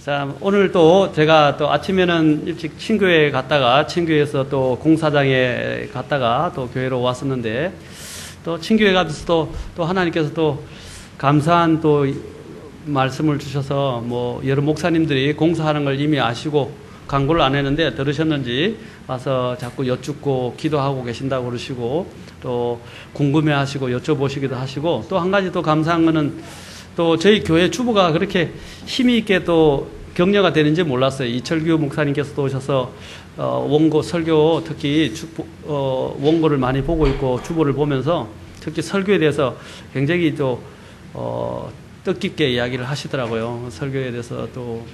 자, 오늘 또 제가 또 아침에는 일찍 친교회에 갔다가 친교회에서 또 공사장에 갔다가 또 교회로 왔었는데 또 친교회 가서 또 하나님께서 또 감사한 또 말씀을 주셔서 뭐 여러 목사님들이 공사하는 걸 이미 아시고 광고를 안 했는데 들으셨는지 와서 자꾸 여쭙고 기도하고 계신다고 그러시고 또 궁금해 하시고 여쭤보시기도 하시고 또 한 가지 또 감사한 거는 또 저희 교회 주보가 그렇게 힘이 있게 또 격려가 되는지 몰랐어요. 이철규 목사님께서도 오셔서 원고 설교 특히 원고를 많이 보고 있고 주보를 보면서 특히 설교에 대해서 굉장히 또 뜻깊게 이야기를 하시더라고요. 설교에 대해서 또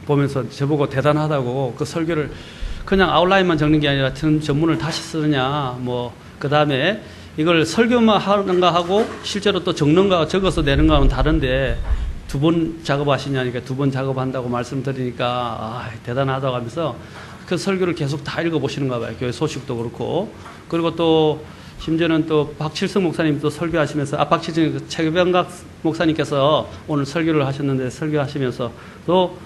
보면서 저보고 대단하다고 그 설교를 그냥 아웃라인만 적는 게 아니라 전문을 다시 쓰느냐 뭐 그 다음에 이걸 설교만 하는가 하고 실제로 또 적는가 적어서 내는 거는 다른데 두 번 작업하시냐니까 두 번 작업한다고 말씀드리니까 대단하다고 하면서 그 설교를 계속 다 읽어보시는가 봐요. 교회 소식도 그렇고 그리고 또 심지어는 또 박칠성 목사님도 설교하시면서 박칠성 최병각 목사님께서 오늘 설교를 하셨는데 설교하시면서 또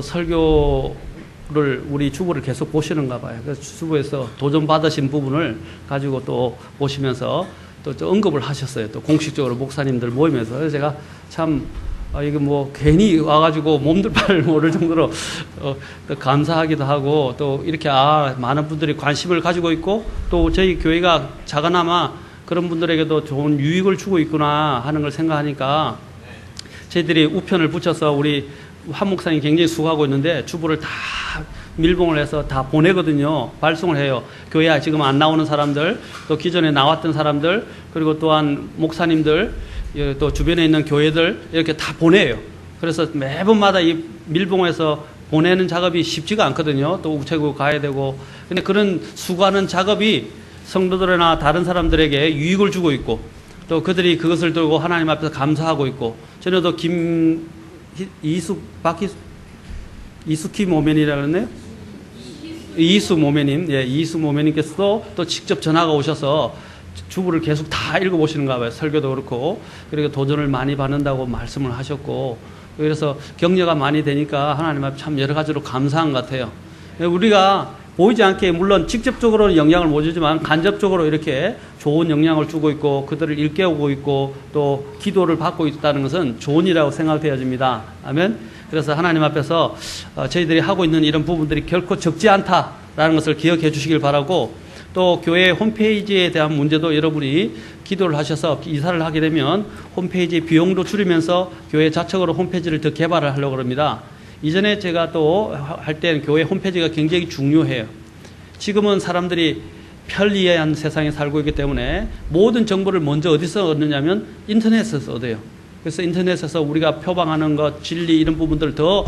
설교를 우리 주보를 계속 보시는가 봐요. 그래서 주보에서 도전 받으신 부분을 가지고 또 보시면서 또 언급을 하셨어요. 또 공식적으로 목사님들 모임에서. 그래서 제가 참 이게 뭐 괜히 와가지고 몸둘 바를 모를 정도로 또 감사하기도 하고 또 이렇게 많은 분들이 관심을 가지고 있고 또 저희 교회가 작아나마 그런 분들에게도 좋은 유익을 주고 있구나 하는 걸 생각하니까 저희들이 우편을 붙여서 우리 한 목사님 굉장히 수고하고 있는데 주보를 다 밀봉을 해서 다 보내거든요. 발송을 해요. 교회에 지금 안 나오는 사람들, 또 기존에 나왔던 사람들, 그리고 또한 목사님들, 또 주변에 있는 교회들 이렇게 다 보내요. 그래서 매번마다 이 밀봉해서 보내는 작업이 쉽지가 않거든요. 또 우체국 가야 되고. 근데 그런 수고하는 작업이 성도들이나 다른 사람들에게 유익을 주고 있고 또 그들이 그것을 들고 하나님 앞에서 감사하고 있고 전에도 이수키 모멘이라고 했네요. 이수 모멘님, 이수 모멘님께서도 또 직접 전화가 오셔서 주부를 계속 다 읽어보시는가 봐요. 설교도 그렇고. 그리고 도전을 많이 받는다고 말씀을 하셨고. 그래서 격려가 많이 되니까 하나님 앞에 참 여러 가지로 감사한 것 같아요. 우리가 보이지 않게 물론 직접적으로는 영향을 못 주지만 간접적으로 이렇게 좋은 영향을 주고 있고 그들을 일깨우고 있고 또 기도를 받고 있다는 것은 좋은 일이라고 생각되어집니다. 아멘. 그래서 하나님 앞에서 저희들이 하고 있는 이런 부분들이 결코 적지 않다라는 것을 기억해 주시길 바라고 또 교회 홈페이지에 대한 문제도 여러분이 기도를 하셔서 이사를 하게 되면 홈페이지 비용도 줄이면서 교회 자체적으로 홈페이지를 더 개발을 하려고 합니다. 이전에 제가 또 할 때는 교회 홈페이지가 굉장히 중요해요. 지금은 사람들이 편리한 세상에 살고 있기 때문에 모든 정보를 먼저 어디서 얻느냐면 인터넷에서 얻어요. 그래서 인터넷에서 우리가 표방하는 것, 진리 이런 부분들을 더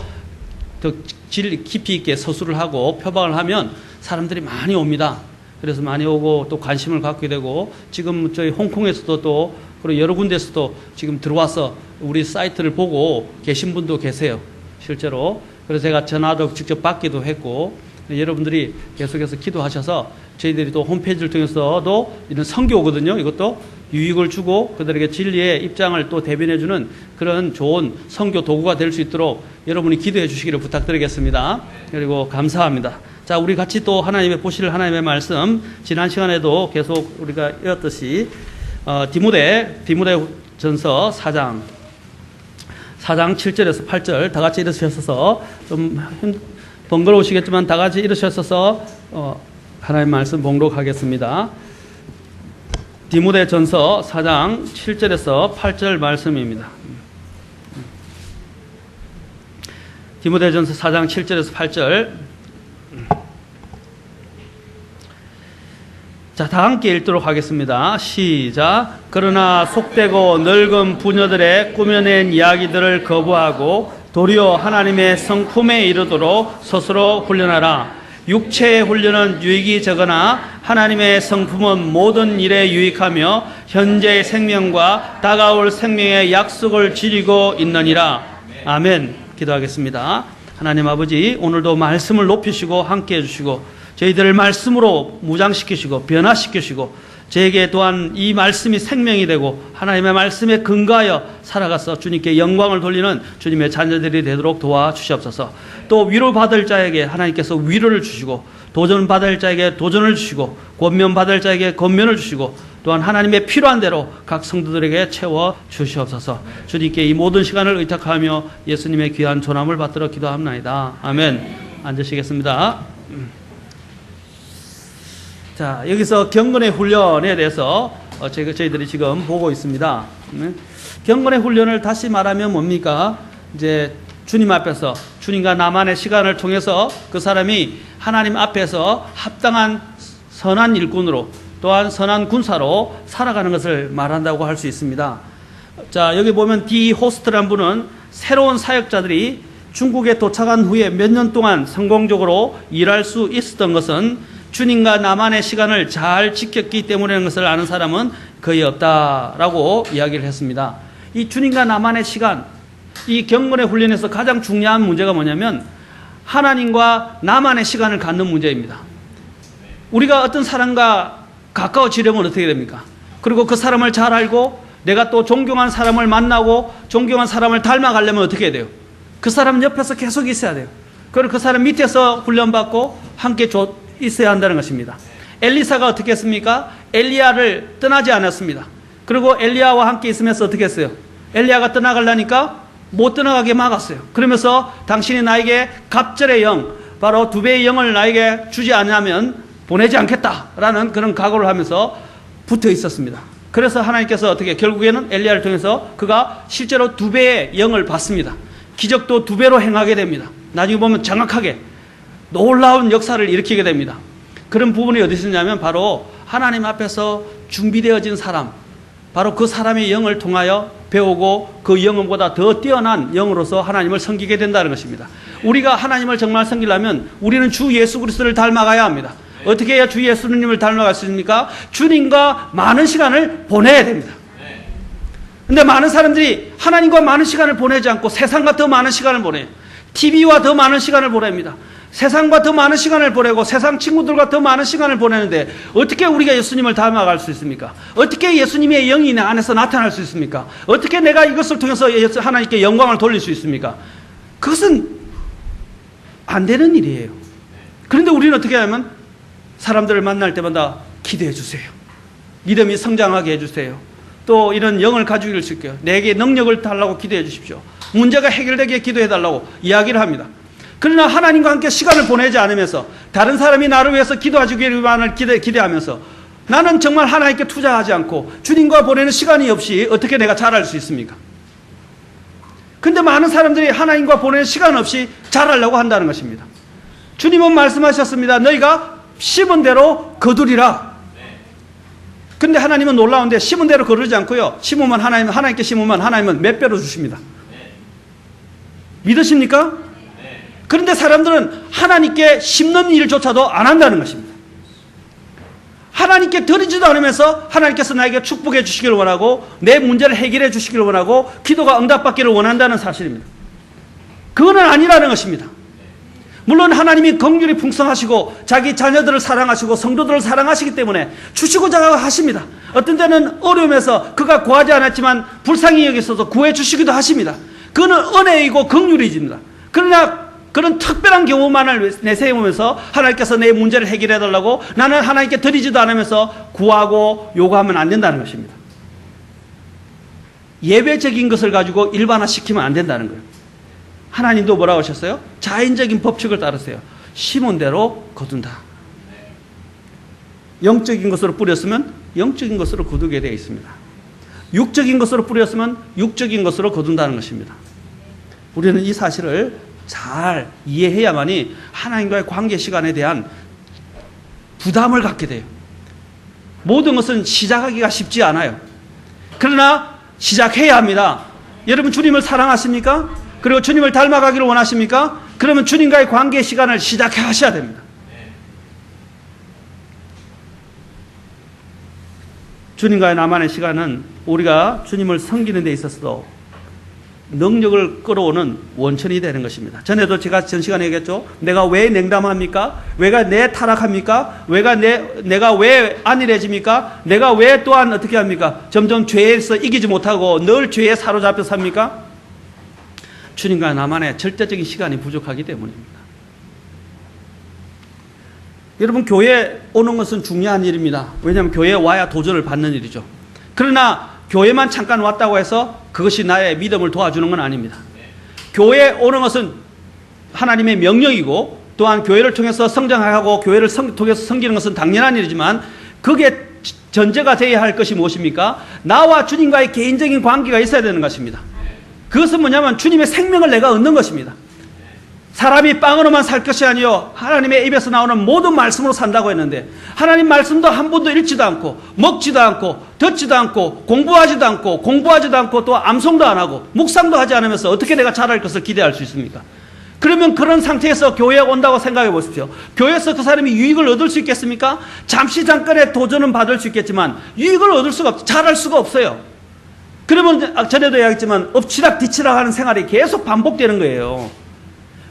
깊이 있게 서술을 하고 표방을 하면 사람들이 많이 옵니다. 그래서 많이 오고 또 관심을 갖게 되고 지금 저희 홍콩에서도 또 그리고 여러 군데에서도 지금 들어와서 우리 사이트를 보고 계신 분도 계세요. 실제로. 그래서 제가 전화도 직접 받기도 했고 여러분들이 계속해서 기도하셔서 저희들이 또 홈페이지를 통해서도 이런 선교거든요. 이것도 유익을 주고 그들에게 진리의 입장을 또 대변해주는 그런 좋은 선교 도구가 될 수 있도록 여러분이 기도해 주시기를 부탁드리겠습니다. 그리고 감사합니다. 자, 우리 같이 또 보실 하나님의 말씀 지난 시간에도 계속 우리가 읽었듯이 디모데전서 4장 7절에서 8절 다 같이 일으키셔서 좀 번거로우시겠지만 다 같이 일으키셔서 하나님의 말씀 봉독하겠습니다. 디모데전서 4장 7절에서 8절 말씀입니다. 디모데전서 4장 7절에서 8절 자, 다 함께 읽도록 하겠습니다. 시작. 그러나 속되고 늙은 부녀들의 꾸며낸 이야기들을 거부하고 도리어 하나님의 성품에 이르도록 스스로 훈련하라. 육체의 훈련은 유익이 적으나 하나님의 성품은 모든 일에 유익하며 현재의 생명과 다가올 생명의 약속을 지니고 있느니라. 아멘. 기도하겠습니다. 하나님 아버지, 오늘도 말씀을 높이시고 함께 해주시고 저희들을 말씀으로 무장시키시고 변화시키시고 저에게 또한 이 말씀이 생명이 되고 하나님의 말씀에 근거하여 살아가서 주님께 영광을 돌리는 주님의 자녀들이 되도록 도와주시옵소서. 또 위로받을 자에게 하나님께서 위로를 주시고 도전받을 자에게 도전을 주시고 권면받을 자에게 권면을 주시고 또한 하나님의 필요한 대로 각 성도들에게 채워 주시옵소서. 주님께 이 모든 시간을 의탁하며 예수님의 귀한 존함을 받들어 기도합나이다. 아멘. 앉으시겠습니다. 자, 여기서 경건의 훈련에 대해서 저희들이 지금 보고 있습니다. 경건의 훈련을 다시 말하면 뭡니까? 이제 주님 앞에서 주님과 나만의 시간을 통해서 그 사람이 하나님 앞에서 합당한 선한 일꾼으로 또한 선한 군사로 살아가는 것을 말한다고 할 수 있습니다. 자, 여기 보면 디 호스트란 분은 새로운 사역자들이 중국에 도착한 후에 몇 년 동안 성공적으로 일할 수 있었던 것은 주님과 나만의 시간을 잘 지켰기 때문이라는 것을 아는 사람은 거의 없다라고 이야기를 했습니다. 이 주님과 나만의 시간, 이 경건의 훈련에서 가장 중요한 문제가 뭐냐면 하나님과 나만의 시간을 갖는 문제입니다. 우리가 어떤 사람과 가까워지려면 어떻게 됩니까? 그리고 그 사람을 잘 알고 내가 또 존경한 사람을 만나고 존경한 사람을 닮아가려면 어떻게 해야 돼요? 그 사람 옆에서 계속 있어야 돼요. 그리고 그 사람 밑에서 훈련받고 함께 있어야 한다는 것입니다. 엘리사가 어떻게 했습니까? 엘리야를 떠나지 않았습니다. 그리고 엘리야와 함께 있으면서 어떻게 했어요? 엘리야가 떠나가려니까 못 떠나가게 막았어요. 그러면서 당신이 나에게 갑절의 영, 바로 2배의 영을 나에게 주지 않으면 보내지 않겠다라는 그런 각오를 하면서 붙어 있었습니다. 그래서 하나님께서 어떻게 결국에는 엘리야를 통해서 그가 실제로 2배의 영을 받습니다. 기적도 2배로 행하게 됩니다. 나중에 보면 정확하게 놀라운 역사를 일으키게 됩니다. 그런 부분이 어디 있었냐면 바로 하나님 앞에서 준비되어진 사람, 바로 그 사람의 영을 통하여 배우고 그 영보다 더 뛰어난 영으로서 하나님을 섬기게 된다는 것입니다. 우리가 하나님을 정말 섬기려면 우리는 주 예수 그리스도를 닮아가야 합니다. 어떻게 해야 주 예수님을 닮아갈 수 있습니까? 주님과 많은 시간을 보내야 됩니다. 근데 많은 사람들이 하나님과 많은 시간을 보내지 않고 세상과 더 많은 시간을 보내요. TV와 더 많은 시간을 보냅니다. 세상과 더 많은 시간을 보내고 세상 친구들과 더 많은 시간을 보내는데 어떻게 우리가 예수님을 닮아갈 수 있습니까? 어떻게 예수님의 영이 내 안에서 나타날 수 있습니까? 어떻게 내가 이것을 통해서 하나님께 영광을 돌릴 수 있습니까? 그것은 안 되는 일이에요. 그런데 우리는 어떻게 하냐면 사람들을 만날 때마다 기도해 주세요. 믿음이 성장하게 해주세요. 또 이런 영을 가지고 있을게요. 내게 능력을 달라고 기도해 주십시오. 문제가 해결되게 기도해 달라고 이야기를 합니다. 그러나 하나님과 함께 시간을 보내지 않으면서 다른 사람이 나를 위해서 기도하기만을 기대하면서 나는 정말 하나님께 투자하지 않고 주님과 보내는 시간이 없이 어떻게 내가 잘할 수 있습니까? 근데 많은 사람들이 하나님과 보내는 시간 없이 잘하려고 한다는 것입니다. 주님은 말씀하셨습니다. 너희가 심은 대로 거두리라. 근데 하나님은 놀라운데 심은 대로 거두지 않고요. 심으면 하나님께 심으면 하나님은 몇 배로 주십니다. 믿으십니까? 그런데 사람들은 하나님께 심는 일조차도 안 한다는 것입니다. 하나님께 드리지도 않으면서 하나님께서 나에게 축복해 주시기를 원하고 내 문제를 해결해 주시기를 원하고 기도가 응답받기를 원한다는 사실입니다. 그거는 아니라는 것입니다. 물론 하나님이 긍휼이 풍성하시고 자기 자녀들을 사랑하시고 성도들을 사랑하시기 때문에 주시고자 하십니다. 어떤 때는 어려움에서 그가 구하지 않았지만 불쌍히 여기셔서 구해 주시기도 하십니다. 그거는 은혜이고 긍휼이집니다. 그러나 그런 특별한 경우만을 내세우면서 하나님께서 내 문제를 해결해 달라고 나는 하나님께 드리지도 않으면서 구하고 요구하면 안 된다는 것입니다. 예외적인 것을 가지고 일반화시키면 안 된다는 거예요. 하나님도 뭐라고 하셨어요? 자연적인 법칙을 따르세요. 심은 대로 거둔다. 영적인 것으로 뿌렸으면 영적인 것으로 거두게 되어 있습니다. 육적인 것으로 뿌렸으면 육적인 것으로 거둔다는 것입니다. 우리는 이 사실을 잘 이해해야만이 하나님과의 관계 시간에 대한 부담을 갖게 돼요. 모든 것은 시작하기가 쉽지 않아요. 그러나 시작해야 합니다. 여러분 주님을 사랑하십니까? 그리고 주님을 닮아가기를 원하십니까? 그러면 주님과의 관계 시간을 시작하셔야 됩니다. 주님과의 나만의 시간은 우리가 주님을 섬기는 데 있어서도 능력을 끌어오는 원천이 되는 것입니다. 전에도 제가 전 시간에 얘기했죠. 내가 왜 냉담합니까? 왜가 내 타락합니까? 내가 왜 안일해집니까? 내가 왜 또한 어떻게 합니까? 점점 죄에서 이기지 못하고 늘 죄에 사로잡혀 삽니까? 주님과 나만의 절대적인 시간이 부족하기 때문입니다. 여러분, 교회에 오는 것은 중요한 일입니다. 왜냐하면 교회에 와야 도전을 받는 일이죠. 그러나 교회만 잠깐 왔다고 해서 그것이 나의 믿음을 도와주는 건 아닙니다. 교회에 오는 것은 하나님의 명령이고, 또한 교회를 통해서 성장하고 교회를 통해서 섬기는 것은 당연한 일이지만, 그게 전제가 되어야 할 것이 무엇입니까? 나와 주님과의 개인적인 관계가 있어야 되는 것입니다. 그것은 뭐냐면 주님의 생명을 내가 얻는 것입니다. 사람이 빵으로만 살 것이 아니요 하나님의 입에서 나오는 모든 말씀으로 산다고 했는데, 하나님 말씀도 한 번도 읽지도 않고 먹지도 않고 듣지도 않고 공부하지도 않고 또 암송도 안 하고 묵상도 하지 않으면서 어떻게 내가 잘할 것을 기대할 수 있습니까? 그러면 그런 상태에서 교회에 온다고 생각해 보십시오. 교회에서 그 사람이 유익을 얻을 수 있겠습니까? 잠깐의 도전은 받을 수 있겠지만 유익을 얻을 수가 잘할 수가 없어요. 그러면 전에도 이야기했지만 엎치락 뒤치락 하는 생활이 계속 반복되는 거예요.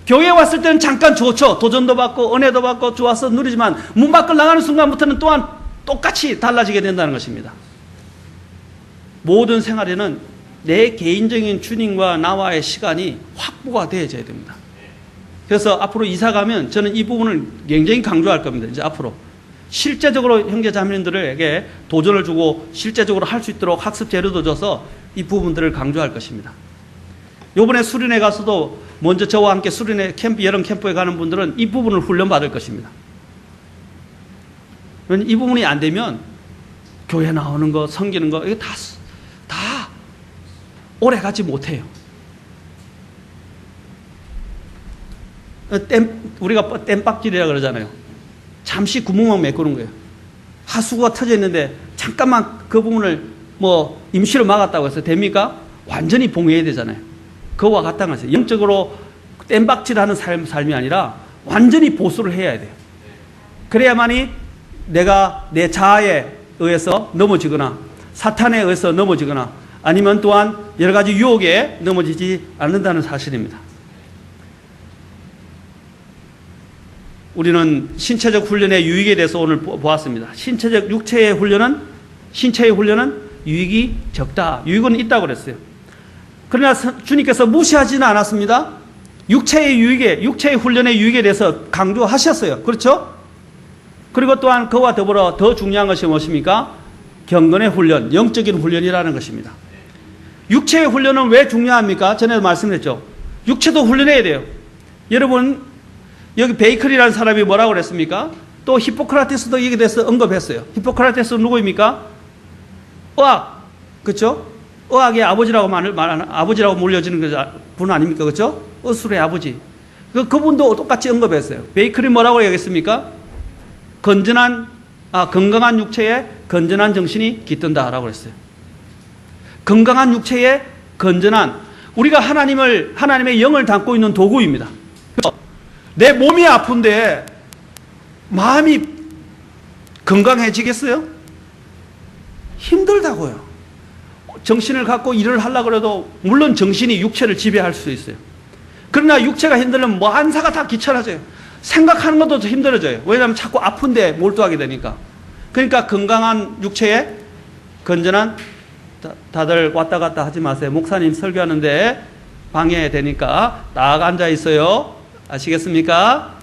교회에 왔을 때는 잠깐 좋죠. 도전도 받고 은혜도 받고 좋아서 누리지만 문 밖을 나가는 순간부터는 또한 똑같이 달라지게 된다는 것입니다. 모든 생활에는 내 개인적인 주님과 나와의 시간이 확보가 되어져야 됩니다. 그래서 앞으로 이사 가면 저는 이 부분을 굉장히 강조할 겁니다. 이제 앞으로 실제적으로 형제 자매님들에게 도전을 주고 실제적으로 할 수 있도록 학습 재료도 줘서 이 부분들을 강조할 것입니다. 요번에 수련회 가서도 먼저 저와 함께 수련회 캠프, 여름 캠프에 가는 분들은 이 부분을 훈련받을 것입니다. 이 부분이 안 되면 교회 나오는 거, 섬기는 거, 이거 다 오래 가지 못해요. 우리가 땜박질이라 그러잖아요. 잠시 구멍만 메꾸는 거예요. 하수구가 터져 있는데 잠깐만 그 부분을 임시로 막았다고 해서 됩니까? 완전히 봉해야 되잖아요. 그와 같다는 것이에요. 영적으로 땜박질하는 삶이 아니라 완전히 보수를 해야 돼요. 그래야만이 내가 내 자아에 의해서 넘어지거나 사탄에 의해서 넘어지거나 아니면 또한 여러 가지 유혹에 넘어지지 않는다는 사실입니다. 우리는 신체적 훈련의 유익에 대해서 오늘 보았습니다. 육체의 훈련은 유익이 적다. 유익은 있다고 그랬어요. 그러나 주님께서 무시하지는 않았습니다. 육체의 훈련의 유익에 대해서 강조하셨어요. 그렇죠? 그리고 또한 그와 더불어 더 중요한 것이 무엇입니까? 경건의 훈련, 영적인 훈련이라는 것입니다. 육체의 훈련은 왜 중요합니까? 전에도 말씀드렸죠. 육체도 훈련해야 돼요. 여러분, 여기 베이클이라는 사람이 뭐라고 그랬습니까? 또 히포크라테스도 여기에 대해서 언급했어요. 히포크라테스는 누구입니까? 의학, 그렇죠? 의학의 아버지라고 아버지라고 물려지는 분 아닙니까? 그렇죠? 의술의 아버지. 그분도 똑같이 언급했어요. 베이클이 뭐라고 얘기했습니까? 건강한 육체에 건전한 정신이 깃든다라고 그랬어요. 건강한 육체에 우리가 하나님의 영을 담고 있는 도구입니다. 내 몸이 아픈데 마음이 건강해지겠어요? 힘들다고요. 정신을 갖고 일을 하려고 해도 물론 정신이 육체를 지배할 수 있어요. 그러나 육체가 힘들면 한사가 다 귀찮아져요. 생각하는 것도 힘들어져요. 왜냐하면 자꾸 아픈데 몰두하게 되니까. 그러니까 건강한 육체에 건전한, 다들 왔다 갔다 하지 마세요. 목사님 설교하는데 방해되니까 딱 앉아 있어요. 아시겠습니까?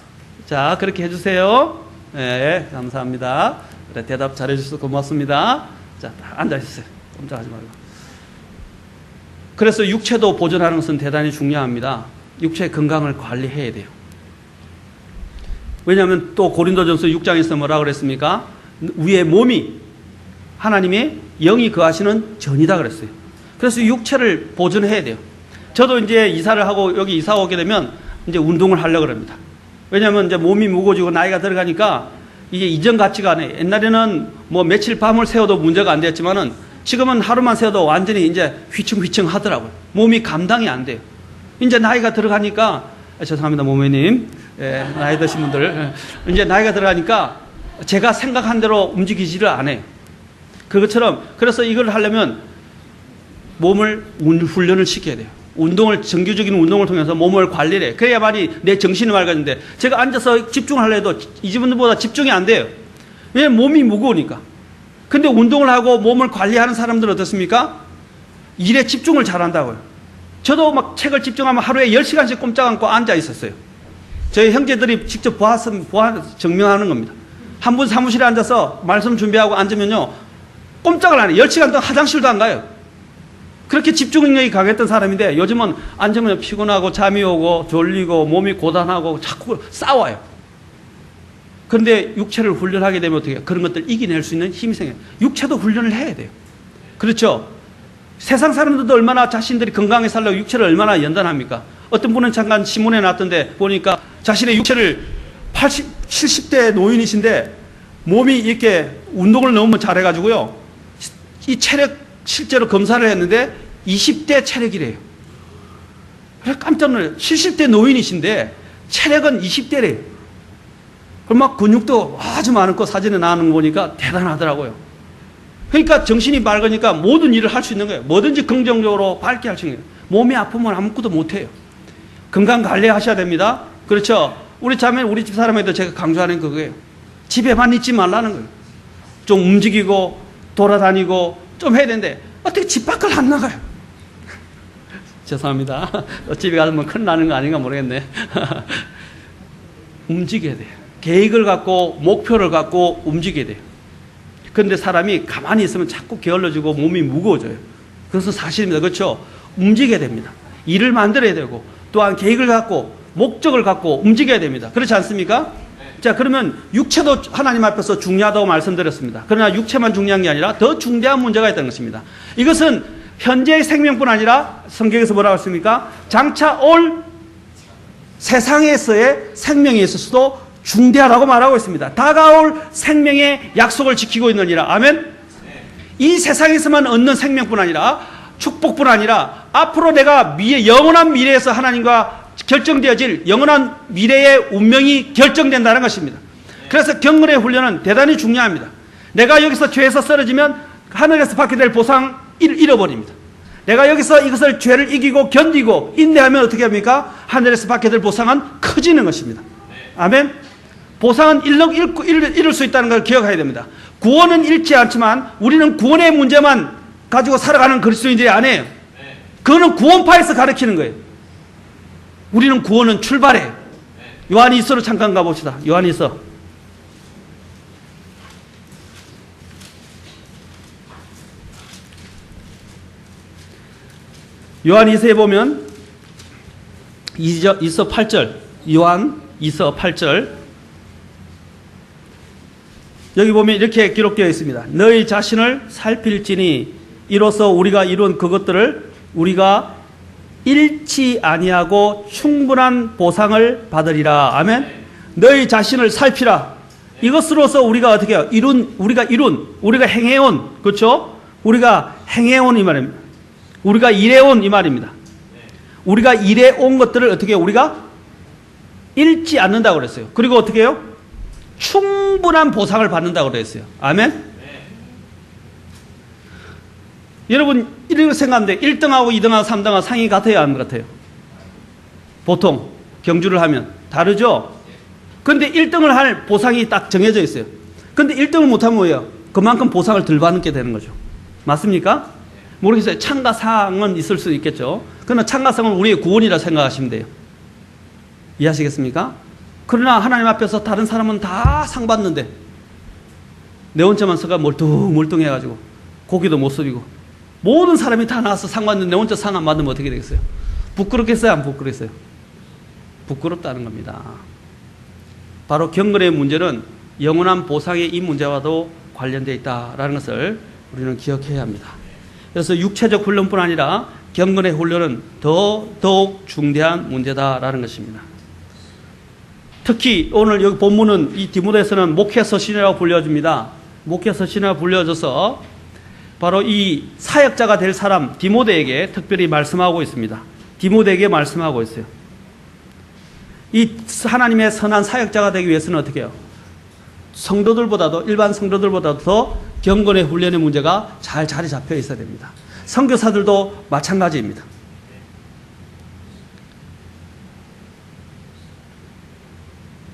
자, 그렇게 해주세요. 네, 감사합니다. 그래, 대답 잘해주셔서 고맙습니다. 자, 앉아 있으세요. 꼼짝하지 말고. 그래서 육체도 보존하는 것은 대단히 중요합니다. 육체의 건강을 관리해야 돼요. 왜냐하면 또 고린도전서 6장에서 뭐라고 그랬습니까? 우리의 몸이 하나님의 영이 거하시는 전이다 그랬어요. 그래서 육체를 보존해야 돼요. 저도 이제 이사를 하고 여기 이사 오게 되면 이제 운동을 하려고 합니다. 왜냐하면 이제 몸이 무거워지고 나이가 들어가니까 이게 이전 같지가 않아요. 옛날에는 며칠 밤을 새워도 문제가 안 됐지만은 지금은 하루만 새워도 완전히 이제 휘청휘청 하더라고요. 몸이 감당이 안 돼요. 이제 나이가 들어가니까, 죄송합니다, 모매님. 예, 나이 드신 분들. 이제 나이가 들어가니까 제가 생각한 대로 움직이지를 않아요. 그것처럼, 그래서 이걸 하려면 몸을 훈련을 시켜야 돼요. 운동을, 정규적인 운동을 통해서 몸을 관리를 해. 그래야만이 내 정신이 맑아지는데, 제가 앉아서 집중을 하려도 이 분들보다 집중이 안 돼요. 왜? 몸이 무거우니까. 근데 운동을 하고 몸을 관리하는 사람들은 어떻습니까? 일에 집중을 잘한다고요. 저도 막 책을 집중하면 하루에 10시간씩 꼼짝 않고 앉아 있었어요. 저희 형제들이 직접 증명하는 겁니다. 한 분 사무실에 앉아서 말씀 준비하고 앉으면요, 꼼짝을 안 해요. 10시간 동안 화장실도 안 가요. 그렇게 집중력이 강했던 사람인데, 요즘은 앉으면 피곤하고 잠이 오고 졸리고 몸이 고단하고 자꾸 싸워요. 그런데 육체를 훈련하게 되면 어떻게 해요? 그런 것들 이겨낼 수 있는 힘이 생겨요. 육체도 훈련을 해야 돼요. 그렇죠? 세상 사람들도 얼마나 자신들이 건강하게 살려고 육체를 얼마나 연단합니까? 어떤 분은 잠깐 신문에 났던데 보니까 자신의 육체를 70대 노인이신데 몸이 이렇게 운동을 너무 잘해가지고요, 이 체력 실제로 검사를 했는데 20대 체력이래요. 그래서 깜짝 놀라요. 70대 노인이신데 체력은 20대래요. 그럼 막 근육도 아주 많고 사진에 나오는 거 보니까 대단하더라고요. 그러니까 정신이 맑으니까 모든 일을 할 수 있는 거예요. 뭐든지 긍정적으로 밝게 할 수 있는 거예요. 몸이 아프면 아무것도 못해요. 건강 관리하셔야 됩니다. 그렇죠? 우리 집 사람에도 제가 강조하는 그거예요. 집에만 있지 말라는 거예요. 좀 움직이고 돌아다니고 좀 해야 되는데 어떻게 집 밖을 안 나가요? 죄송합니다. 집에 가면 큰일 나는 거 아닌가 모르겠네. 움직여야 돼요. 계획을 갖고 목표를 갖고 움직여야 돼요. 그런데 사람이 가만히 있으면 자꾸 게을러지고 몸이 무거워져요. 그것은 사실입니다. 그렇죠? 움직여야 됩니다. 일을 만들어야 되고 또한 계획을 갖고 목적을 갖고 움직여야 됩니다. 그렇지 않습니까? 자, 그러면 육체도 하나님 앞에서 중요하다고 말씀드렸습니다. 그러나 육체만 중요한 게 아니라 더 중대한 문제가 있다는 것입니다. 이것은 현재의 생명뿐 아니라 성경에서 뭐라고 했습니까? 장차 올 세상에서의 생명에 있어서도 중대하다고 말하고 있습니다. 다가올 생명의 약속을 지키고 있느니라. 아멘? 이 세상에서만 얻는 생명뿐 아니라 축복뿐 아니라 앞으로 내가 영원한 미래에서 하나님과 결정되어질 영원한 미래의 운명이 결정된다는 것입니다. 그래서 경건의 훈련은 대단히 중요합니다. 내가 여기서 죄에서 쓰러지면 하늘에서 받게 될 보상 잃어버립니다. 내가 여기서 이것을 죄를 이기고 견디고 인내하면 어떻게 합니까? 하늘에서 받게 될 보상은 커지는 것입니다. 아멘. 보상은 잃을 수 있다는 걸 기억해야 됩니다. 구원은 잃지 않지만 우리는 구원의 문제만 가지고 살아가는 그리스도인들이 아니에요. 그거는 구원파에서 가르치는 거예요. 우리는 구원은 출발해. 요한일서로 잠깐 가봅시다. 요한일서. 요한일서에 보면 2서 8절. 요한 2서 8절. 여기 보면 이렇게 기록되어 있습니다. 너희 자신을 살필지니 이로써 우리가 이룬 그것들을 우리가 잃지 아니하고 충분한 보상을 받으리라. 아멘. 너희 자신을 살피라. 이것으로서 우리가 어떻게 해요? 우리가 행해온, 그렇죠? 우리가 행해온 이 말입니다. 우리가 일해온 이 말입니다. 우리가 일해온 것들을 어떻게 해요? 우리가 잃지 않는다고 그랬어요. 그리고 어떻게 해요? 충분한 보상을 받는다고 그랬어요. 아멘. 여러분 이렇게 생각하면 1등하고 2등하고 3등하고 상이 같아요, 안 같아요? 보통 경주를 하면 다르죠? 근데 1등을 할 보상이 딱 정해져 있어요. 근데 1등을 못하면 뭐예요? 그만큼 보상을 덜 받게 되는 거죠. 맞습니까? 모르겠어요. 참가상은 있을 수 있겠죠. 그러나 참가상은 우리의 구원이라 생각하시면 돼요. 이해하시겠습니까? 그러나 하나님 앞에서 다른 사람은 다 상 받는데 내 혼자만 서가 멀뚱해가지고 고기도 못 숙이고 모든 사람이 다 나와서 상 받는데 내 혼자 상 안 받으면 어떻게 되겠어요? 부끄럽겠어요? 안 부끄럽겠어요? 부끄럽다는 겁니다. 바로 경건의 문제는 영원한 보상의 이 문제와도 관련되어 있다는 것을 우리는 기억해야 합니다. 그래서 육체적 훈련뿐 아니라 경건의 훈련은 더욱 중대한 문제다라는 것입니다. 특히 오늘 여기 본문은 이 디모데서는 목회서신이라고 불려집니다. 목회서신이라고 불려져서 바로 이 사역자가 될 사람 디모데에게 특별히 말씀하고 있습니다. 디모데에게 말씀하고 있어요. 이 하나님의 선한 사역자가 되기 위해서는 어떻게 해요? 성도들보다도 일반 성도들보다도 더 경건의 훈련의 문제가 잘 자리 잡혀 있어야 됩니다. 선교사들도 마찬가지입니다.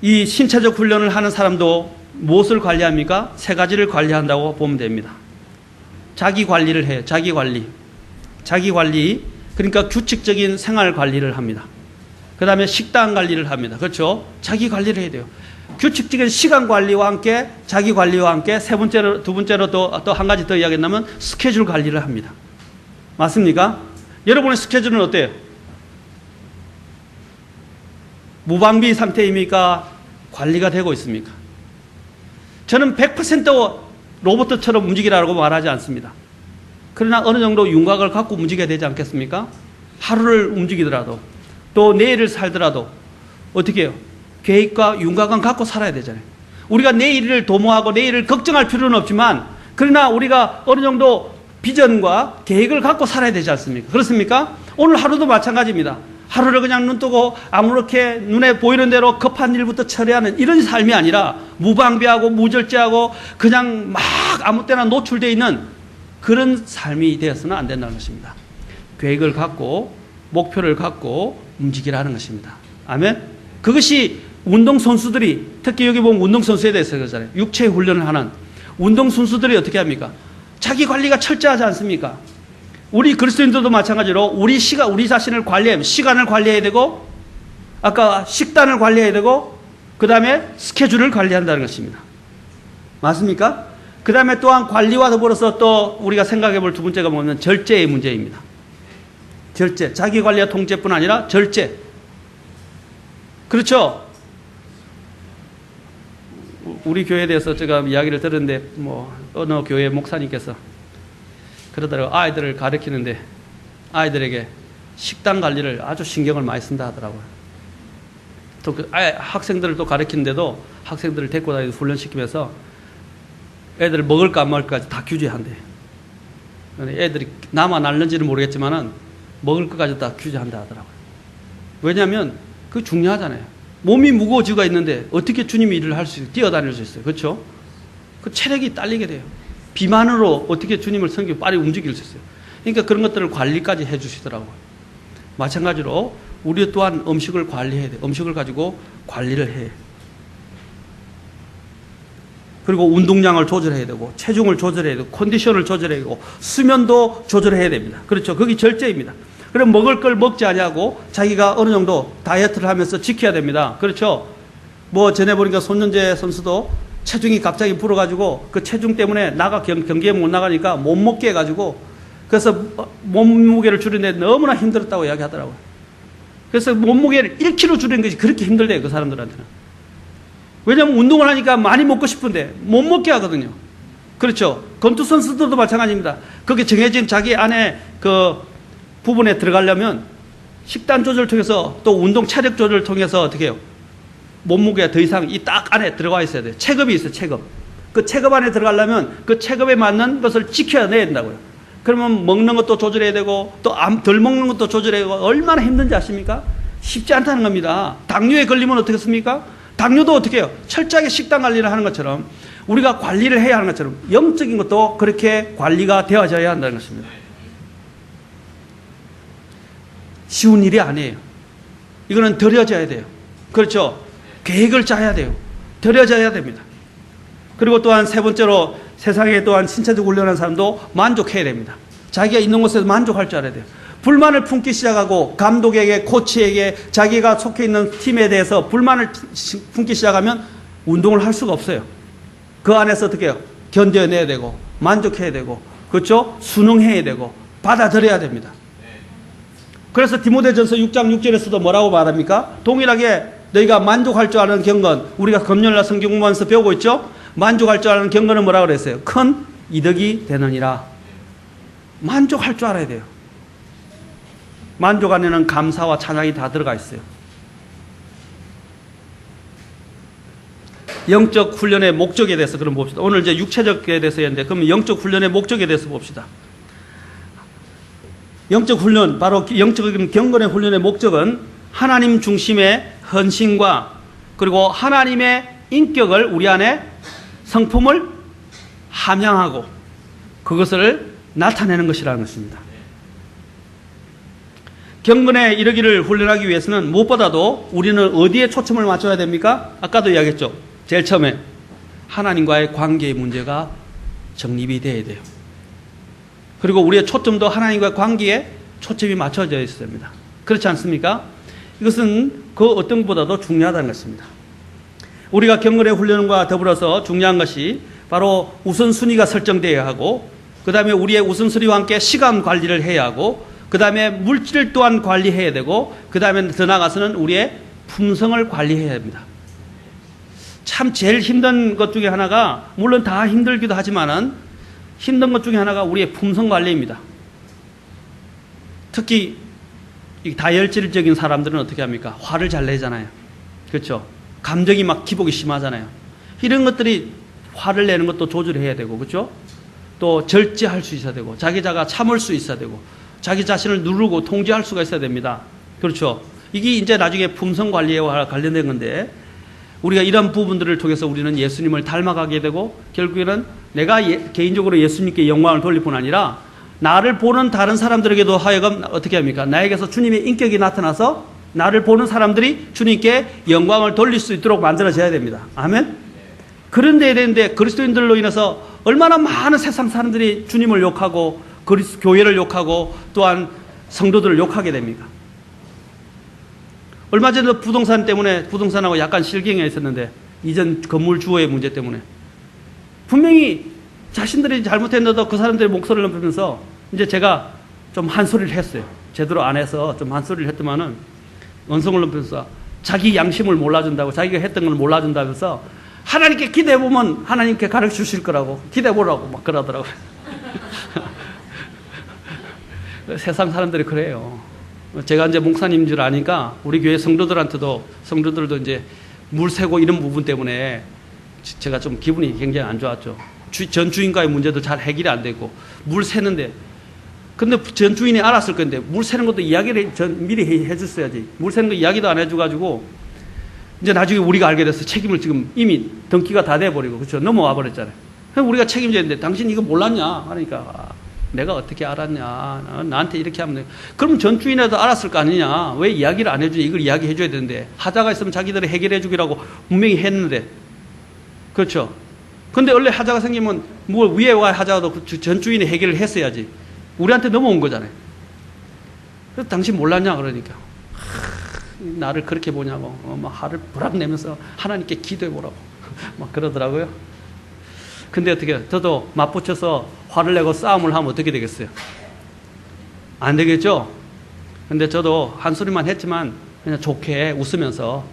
이 신체적 훈련을 하는 사람도 무엇을 관리합니까? 세 가지를 관리한다고 보면 됩니다. 자기 관리를 해요. 자기 관리. 자기 관리. 그러니까 규칙적인 생활 관리를 합니다. 그 다음에 식단 관리를 합니다. 그렇죠? 자기 관리를 해야 돼요. 규칙적인 시간 관리와 함께 자기 관리와 함께 두 번째로 또 한 가지 더 이야기한다면 스케줄 관리를 합니다. 맞습니까? 여러분의 스케줄은 어때요? 무방비 상태입니까? 관리가 되고 있습니까? 저는 100% 로봇처럼 움직이라고 말하지 않습니다. 그러나 어느 정도 윤곽을 갖고 움직여야 되지 않겠습니까? 하루를 움직이더라도 또 내일을 살더라도 어떻게 해요? 계획과 윤곽은 갖고 살아야 되잖아요. 우리가 내일을 도모하고 내일을 걱정할 필요는 없지만 그러나 우리가 어느 정도 비전과 계획을 갖고 살아야 되지 않습니까? 그렇습니까? 오늘 하루도 마찬가지입니다. 하루를 그냥 눈 뜨고 아무렇게 눈에 보이는 대로 급한 일부터 처리하는 이런 삶이 아니라 무방비하고 무절제하고 그냥 막 아무 때나 노출되어 있는 그런 삶이 되어서는 안 된다는 것입니다. 계획을 갖고 목표를 갖고 움직이라는 것입니다. 아멘? 그것이 운동선수들이 특히 여기 보면 운동선수에 대해서 그러잖아요. 육체 훈련을 하는 운동선수들이 어떻게 합니까? 자기 관리가 철저하지 않습니까? 우리 그리스도인들도 마찬가지로 우리 자신을 관리하면 시간을 관리해야 되고 아까 식단을 관리해야 되고 그 다음에 스케줄을 관리한다는 것입니다. 맞습니까? 그 다음에 또한 관리와 더불어서 또 우리가 생각해 볼 두 번째가 뭐냐면 절제의 문제입니다. 절제. 자기 관리와 통제뿐 아니라 절제. 그렇죠? 우리 교회에 대해서 제가 이야기를 들었는데 어느 교회 목사님께서 그러더라고요. 아이들을 가르치는데 아이들에게 식단 관리를 아주 신경을 많이 쓴다 하더라고요. 또 학생들을 또 가르치는데도 학생들을 데리고 다니면서 훈련시키면서 애들 먹을까 안 먹을까지 다 규제한대. 애들이 나만 알는지는 모르겠지만은 먹을 것까지 다 규제한다 하더라고요. 왜냐하면 그게 중요하잖아요. 몸이 무거워지고 있는데 어떻게 주님이 일을 할 수 있어요? 뛰어다닐 수 있어요. 그렇죠? 그 체력이 딸리게 돼요. 비만으로 어떻게 주님을 섬기고 빨리 움직일 수 있어요. 그러니까 그런 것들을 관리까지 해 주시더라고요. 마찬가지로 우리 또한 음식을 관리해야 돼요. 음식을 가지고 관리를 해요. 그리고 운동량을 조절해야 되고 체중을 조절해야 되고 컨디션을 조절해야 되고 수면도 조절해야 됩니다. 그렇죠? 그게 절제입니다. 그럼 먹을 걸 먹지 아니하고 자기가 어느 정도 다이어트를 하면서 지켜야 됩니다. 그렇죠? 전에 보니까 손현재 선수도 체중이 갑자기 불어가지고 그 체중 때문에 경기에 못 나가니까 못 먹게 해가지고 그래서 몸무게를 줄이는데 너무나 힘들었다고 이야기하더라고요. 그래서 몸무게를 1kg 줄이는 것이 그렇게 힘들대요. 그 사람들한테는. 왜냐하면 운동을 하니까 많이 먹고 싶은데 못 먹게 하거든요. 그렇죠? 권투 선수들도 마찬가지입니다. 그게 정해진 자기 안에 그 부분에 들어가려면 식단 조절 통해서 또 운동 체력 조절 통해서 어떻게 해요? 몸무게가 더 이상 이 딱 안에 들어가 있어야 돼요. 체급이 있어요. 체급. 그 체급 안에 들어가려면 그 체급에 맞는 것을 지켜내야 된다고요. 그러면 먹는 것도 조절해야 되고 또 덜 먹는 것도 조절해야 되고 얼마나 힘든지 아십니까? 쉽지 않다는 겁니다. 당뇨에 걸리면 어떻게 습니까? 당뇨도 어떻게 해요? 철저하게 식단 관리를 하는 것처럼 우리가 관리를 해야 하는 것처럼 영적인 것도 그렇게 관리가 되어져야 한다는 것입니다. 쉬운 일이 아니에요. 이거는 들여져야 돼요. 그렇죠? 계획을 짜야 돼요. 들여져야 됩니다. 그리고 또한 세 번째로 세상에 또한 신체적 훈련한 사람도 만족해야 됩니다. 자기가 있는 곳에서 만족할 줄 알아야 돼요. 불만을 품기 시작하고 감독에게 코치에게 자기가 속해 있는 팀에 대해서 불만을 품기 시작하면 운동을 할 수가 없어요. 그 안에서 어떻게 해요? 견뎌내야 되고 만족해야 되고 그렇죠? 순응해야 되고 받아들여야 됩니다. 그래서 디모데전서 6장 6절에서도 뭐라고 말합니까? 동일하게 너희가 만족할 줄 아는 경건, 우리가 금요일날 성경 공부하면서 배우고 있죠? 만족할 줄 아는 경건은 뭐라고 그랬어요? 큰 이득이 되느니라. 만족할 줄 알아야 돼요. 만족 안에는 감사와 찬양이 다 들어가 있어요. 영적 훈련의 목적에 대해서 그럼 봅시다. 오늘 이제 육체적에 대해서 했는데 그럼 영적 훈련의 목적에 대해서 봅시다. 영적 훈련, 바로 영적인 경건의 훈련의 목적은 하나님 중심의 헌신과 그리고 하나님의 인격을 우리 안에 성품을 함양하고 그것을 나타내는 것이라는 것입니다. 경건에 이르기를 훈련하기 위해서는 무엇보다도 우리는 어디에 초점을 맞춰야 됩니까? 아까도 이야기했죠. 제일 처음에 하나님과의 관계의 문제가 정립이 돼야 돼요. 그리고 우리의 초점도 하나님과의 관계에 초점이 맞춰져 있어야 됩니다. 그렇지 않습니까? 이것은 그 어떤 것보다도 중요하다는 것입니다. 우리가 경건의 훈련과 더불어서 중요한 것이 바로 우선순위가 설정되어야 하고, 그 다음에 우리의 우선순위와 함께 시간 관리를 해야 하고, 그 다음에 물질 또한 관리해야 되고, 그 다음에 더 나아가서는 우리의 품성을 관리해야 합니다. 참 제일 힘든 것 중에 하나가, 물론 다 힘들기도 하지만은 힘든 것 중에 하나가 우리의 품성 관리입니다. 특히 이 다혈질적인 사람들은 어떻게 합니까? 화를 잘 내잖아요. 그렇죠? 감정이 막 기복이 심하잖아요. 이런 것들이 화를 내는 것도 조절해야 되고, 그렇죠? 또 절제할 수 있어야 되고, 자기 자가 참을 수 있어야 되고, 자기 자신을 누르고 통제할 수가 있어야 됩니다. 그렇죠? 이게 이제 나중에 품성 관리와 관련된 건데, 우리가 이런 부분들을 통해서 우리는 예수님을 닮아가게 되고, 결국에는 내가 개인적으로 예수님께 영광을 돌릴 뿐 아니라 나를 보는 다른 사람들에게도 하여금 어떻게 합니까? 나에게서 주님의 인격이 나타나서 나를 보는 사람들이 주님께 영광을 돌릴 수 있도록 만들어져야 됩니다. 아멘? 그런 데에 되는데 그리스도인들로 인해서 얼마나 많은 세상 사람들이 주님을 욕하고 교회를 욕하고 또한 성도들을 욕하게 됩니까? 얼마 전에 부동산 때문에 부동산하고 약간 실경이 있었는데, 이전 건물 주어의 문제 때문에 분명히 자신들이 잘못했는데도 그 사람들의 목소리를 높이면서 이제 제가 좀 한 소리를 했어요. 제대로 안 해서 좀 한 소리를 했더만은 언성을 높여서 자기 양심을 몰라준다고, 자기가 했던 걸 몰라준다면서 하나님께 기대해보면 하나님께 가르쳐 주실 거라고, 기대해보라고 막 그러더라고요. 세상 사람들이 그래요. 제가 이제 목사님인 줄 아니까 우리 교회 성도들도 이제 물 새고 이런 부분 때문에 제가 좀 기분이 굉장히 안 좋았죠. 전 주인과의 문제도 잘 해결이 안 되고, 물 새는데, 근데 전 주인이 알았을 건데 물 새는 것도 이야기를 미리 해줬어야지. 물 새는 거 이야기도 안 해줘가지고 이제 나중에 우리가 알게 돼서 책임을 지금 이미 등기가 다 돼버리고, 그렇죠? 넘어와 버렸잖아요. 그럼 우리가 책임져야 되는데 당신 이거 몰랐냐? 하니까 내가 어떻게 알았냐? 나한테 이렇게 하면 돼. 그럼 전 주인이라도 알았을 거 아니냐? 왜 이야기를 안 해주냐? 이걸 이야기해줘야 되는데, 하자가 있으면 자기들이 해결해주기라고 분명히 했는데, 그렇죠? 근데 원래 하자가 생기면 뭐 위에 와 하자도 전 주인이 해결을 했어야지. 우리한테 넘어온 거잖아요. 그래서 당신 몰랐냐? 그러니까 나를 그렇게 보냐고 막 화를 부락 내면서 하나님께 기도해보라고 막 그러더라고요. 근데 어떻게 해요? 저도 맞붙여서 화를 내고 싸움을 하면 어떻게 되겠어요? 안 되겠죠? 근데 저도 한 소리만 했지만 그냥 좋게 웃으면서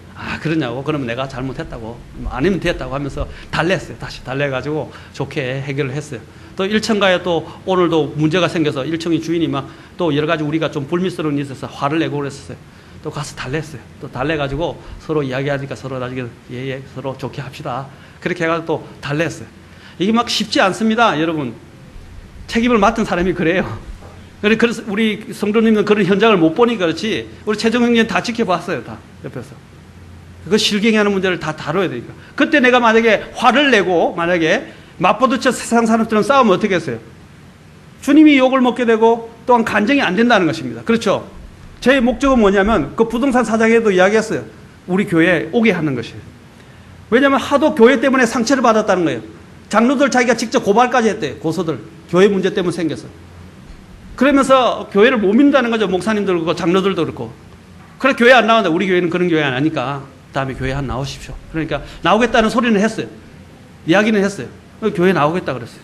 그러냐고, 그러면 내가 잘못했다고, 아니면 됐다고 하면서 달랬어요. 다시 달래가지고 좋게 해결을 했어요. 또 1층가에 또 오늘도 문제가 생겨서 1층의 주인이 막 또 여러 가지 우리가 좀 불미스러운 일이 있어서 화를 내고 그랬었어요. 또 가서 달랬어요. 또 달래가지고 서로 이야기하니까 서로 나중에 서로 좋게 합시다. 그렇게 해가지고 또 달랬어요. 이게 막 쉽지 않습니다, 여러분. 책임을 맡은 사람이 그래요. 그래서 우리 성도님은 그런 현장을 못 보니까 그렇지, 우리 최정 형님 다 지켜봤어요, 다 옆에서. 그 실경이 하는 문제를 다 다뤄야 되니까. 그때 내가 만약에 화를 내고 만약에 맞부딪혀 세상 사람들은 싸우면 어떻게 했어요? 주님이 욕을 먹게 되고 또한 간증이 안 된다는 것입니다. 그렇죠? 제 목적은 뭐냐면 그 부동산 사장에도 이야기했어요. 우리 교회에 오게 하는 것이에요. 왜냐하면 하도 교회 때문에 상처를 받았다는 거예요. 장로들 자기가 직접 고발까지 했대요. 고소들. 교회 문제 때문에 생겨서. 그러면서 교회를 못 믿는다는 거죠. 목사님들 그렇고 장로들도 그렇고. 그래 교회 안 나온다. 우리 교회는 그런 교회 아니니까 다음에 교회 한 나오십시오. 그러니까 나오겠다는 소리는 했어요. 이야기는 했어요. 교회 나오겠다 그랬어요.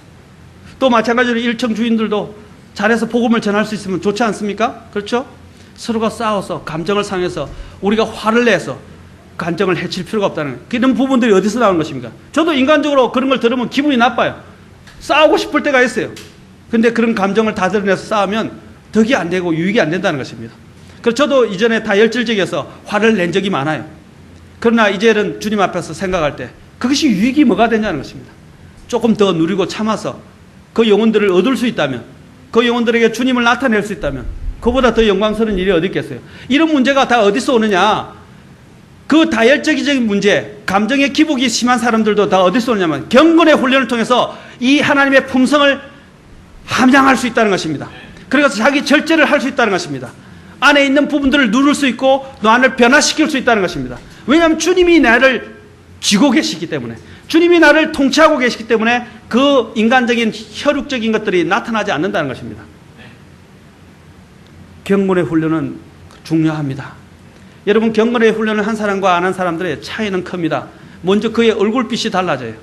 또 마찬가지로 1층 주인들도 잘해서 복음을 전할 수 있으면 좋지 않습니까? 그렇죠? 서로가 싸워서 감정을 상해서 우리가 화를 내서 감정을 해칠 필요가 없다는 그런 부분들이 어디서 나오는 것입니까? 저도 인간적으로 그런 걸 들으면 기분이 나빠요. 싸우고 싶을 때가 있어요. 근데 그런 감정을 다 드러내서 싸우면 덕이 안 되고 유익이 안 된다는 것입니다. 그래서 저도 이전에 다혈질적에서 화를 낸 적이 많아요. 그러나 이제는 주님 앞에서 생각할 때 그것이 유익이 뭐가 되냐는 것입니다. 조금 더 누리고 참아서 그 영혼들을 얻을 수 있다면, 그 영혼들에게 주님을 나타낼 수 있다면 그보다 더 영광스러운 일이 어디 있겠어요? 이런 문제가 다 어디서 오느냐? 그 다혈적인 문제, 감정의 기복이 심한 사람들도 다 어디서 오냐면 경건의 훈련을 통해서 이 하나님의 품성을 함양할 수 있다는 것입니다. 그래서 자기 절제를 할 수 있다는 것입니다. 안에 있는 부분들을 누를 수 있고 너 안을 변화시킬 수 있다는 것입니다. 왜냐하면 주님이 나를 쥐고 계시기 때문에, 주님이 나를 통치하고 계시기 때문에 그 인간적인 혈육적인 것들이 나타나지 않는다는 것입니다. 경건의 훈련은 중요합니다. 여러분, 경건의 훈련을 한 사람과 안 한 사람들의 차이는 큽니다. 먼저 그의 얼굴빛이 달라져요.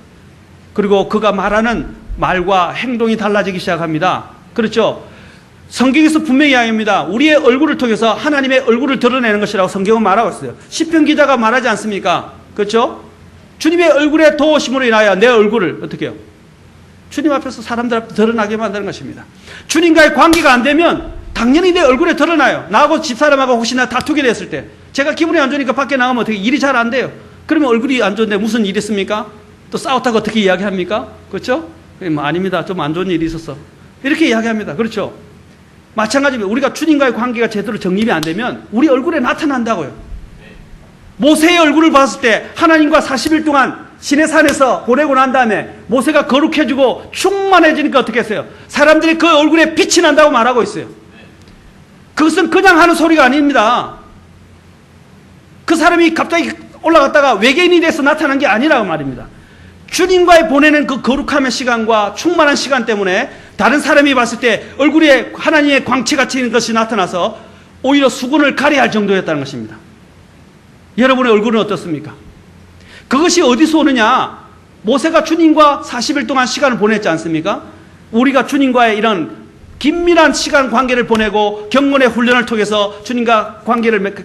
그리고 그가 말하는 말과 행동이 달라지기 시작합니다. 그렇죠? 성경에서 분명히 이야기합니다. 우리의 얼굴을 통해서 하나님의 얼굴을 드러내는 것이라고 성경은 말하고 있어요. 시편 기자가 말하지 않습니까? 그렇죠? 주님의 얼굴에 도우심으로 인하여 내 얼굴을 어떻게 해요? 주님 앞에서 사람들 앞에 드러나게 만드는 것입니다. 주님과의 관계가 안 되면 당연히 내 얼굴에 드러나요. 나하고 집사람하고 혹시나 다투게 됐을 때 제가 기분이 안 좋으니까 밖에 나가면 어떻게 일이 잘 안 돼요. 그러면 얼굴이 안 좋은데 무슨 일이 있습니까? 또 싸웠다고 어떻게 이야기합니까? 그렇죠? 뭐 아닙니다. 좀 안 좋은 일이 있었어. 이렇게 이야기합니다. 그렇죠? 마찬가지로 우리가 주님과의 관계가 제대로 정립이 안 되면 우리 얼굴에 나타난다고요. 모세의 얼굴을 봤을 때 하나님과 40일 동안 시내산에서 보내고 난 다음에 모세가 거룩해지고 충만해지니까 어떻게 했어요? 사람들이 그 얼굴에 빛이 난다고 말하고 있어요. 그것은 그냥 하는 소리가 아닙니다. 그 사람이 갑자기 올라갔다가 외계인이 돼서 나타난 게 아니라고 말입니다. 주님과의 보내는 그 거룩함의 시간과 충만한 시간 때문에 다른 사람이 봤을 때 얼굴에 하나님의 광채같이 있는 것이 나타나서 오히려 수군을 가려야 할 정도였다는 것입니다. 여러분의 얼굴은 어떻습니까? 그것이 어디서 오느냐? 모세가 주님과 40일 동안 시간을 보냈지 않습니까? 우리가 주님과의 이런 긴밀한 시간 관계를 보내고 경건의 훈련을 통해서 주님과 관계를